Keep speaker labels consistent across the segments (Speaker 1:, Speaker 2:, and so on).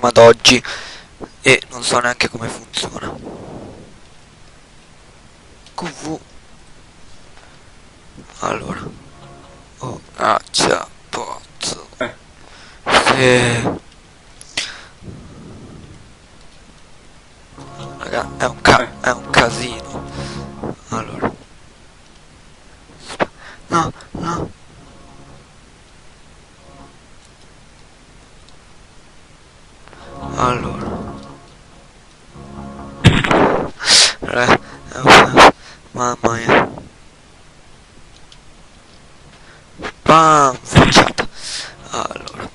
Speaker 1: prima d'oggi e non so neanche come funziona. QV. Allora. Oh, caccia, pozzo. Sì. Raga, è un casino. Allora. No, no. Allora. Mamma mia. Bam, facciata. Allora.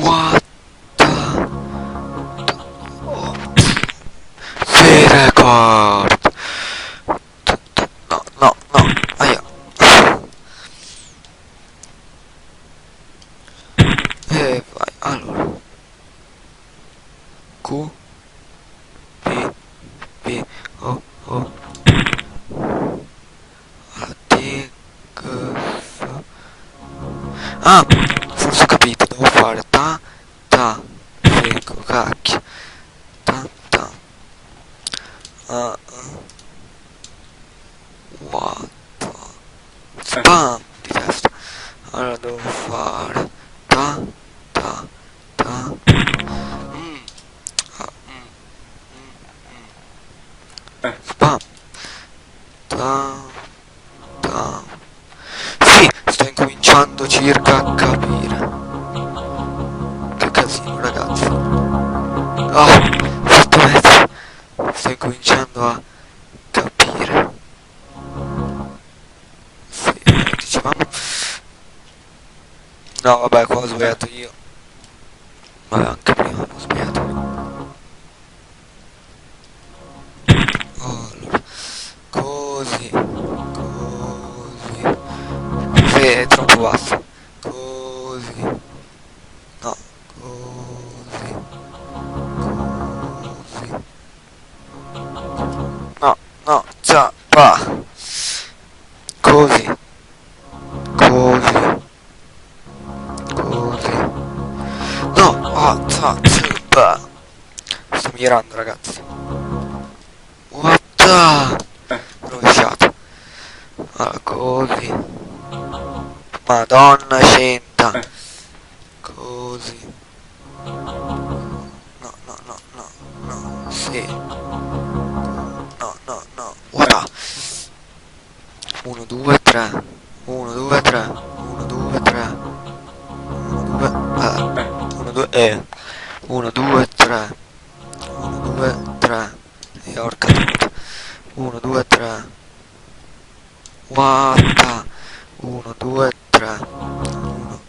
Speaker 1: What the... Oh. Sì, record. No, no, no. Aia. E vai, allora. Q, P, P, O, O. T, G, F. Ah, forse ho capito, devo fare ta, ta, fico, cacchio. Ta, ta. What the... Spam di testa. Allora devo fare ta, ta, ta. Spam. Ta, ta. Sì, sto incominciando circa a capire. Che casino, ragazzi. Esattamente. Sto incominciando a capire. Sì, dicevamo. No, vabbè, qua ho sbagliato io. Vabbè, anche prima ho sbagliato io. Allora, così, così. Sì, è troppo basso. Così. No, così. Così. No, no, già, va. Così. Così. Così. No, va. Sto migliorando, ragazzi. What the... rovesciato. Allora, così. Madonna scenta. Così. No, no, no, no, no, sì. No, no, no. Guarda. 1, 2, 3. 1, 2, 3. 1, 2, 3. 1, 2, 1, 2, 3. 1, 2, 3. E orca tutta. 1, 2, 3. Guarda. 1, 2, 3. 1,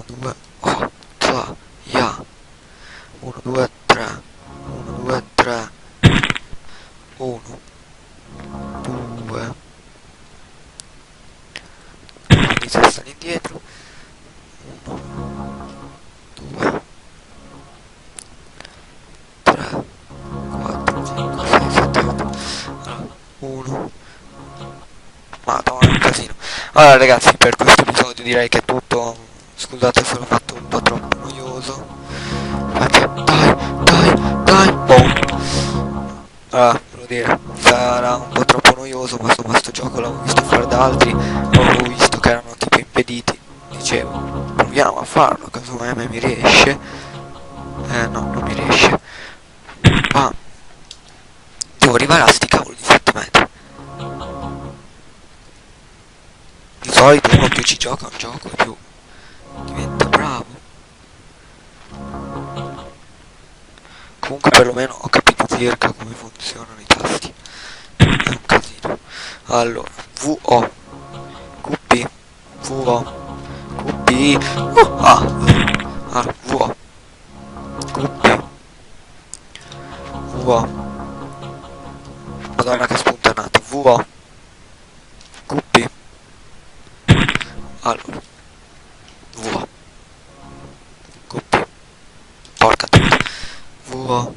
Speaker 1: 2. Oh, ta, ya. 1, 2, 3. 1, 2, 3. 1, 2. Di testa all'indietro. 1, 2, 3, 4, 5, 6, 7, 8. Allora, 1. Madonna, è un casino. Allora ragazzi, per questo episodio direi che è tutto. Scusate se l'ho fatto un po' troppo noioso. Dai, boom. Allora, devo dire, sarà un po' troppo noioso, ma insomma sto gioco l'avevo visto fare da altri, avevo visto che erano tipo impediti. Dicevo, proviamo a farlo, casomai a me mi riesce. No, non mi riesce. Ma devo arrivare a sti cavolo di 7 metri. Di solito uno più ci gioca un gioco più diventa bravo. Comunque perlomeno ho capito circa come funzionano i tasti. È un casino. Allora, VO QP VO QP allora, VO QP VO. Madonna che spuntanato. VO QP. Allora, VO QP. Porca tutta. VO VO,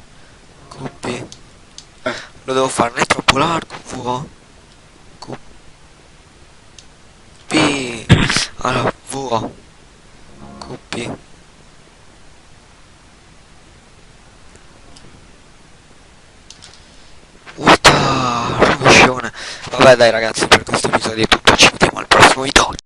Speaker 1: QP. Lo devo fare, non è troppo largo, VO, QP. Allora, VO, QP. What? Rovescione. Vabbè dai ragazzi, per questo episodio è tutto, ci vediamo al prossimo video.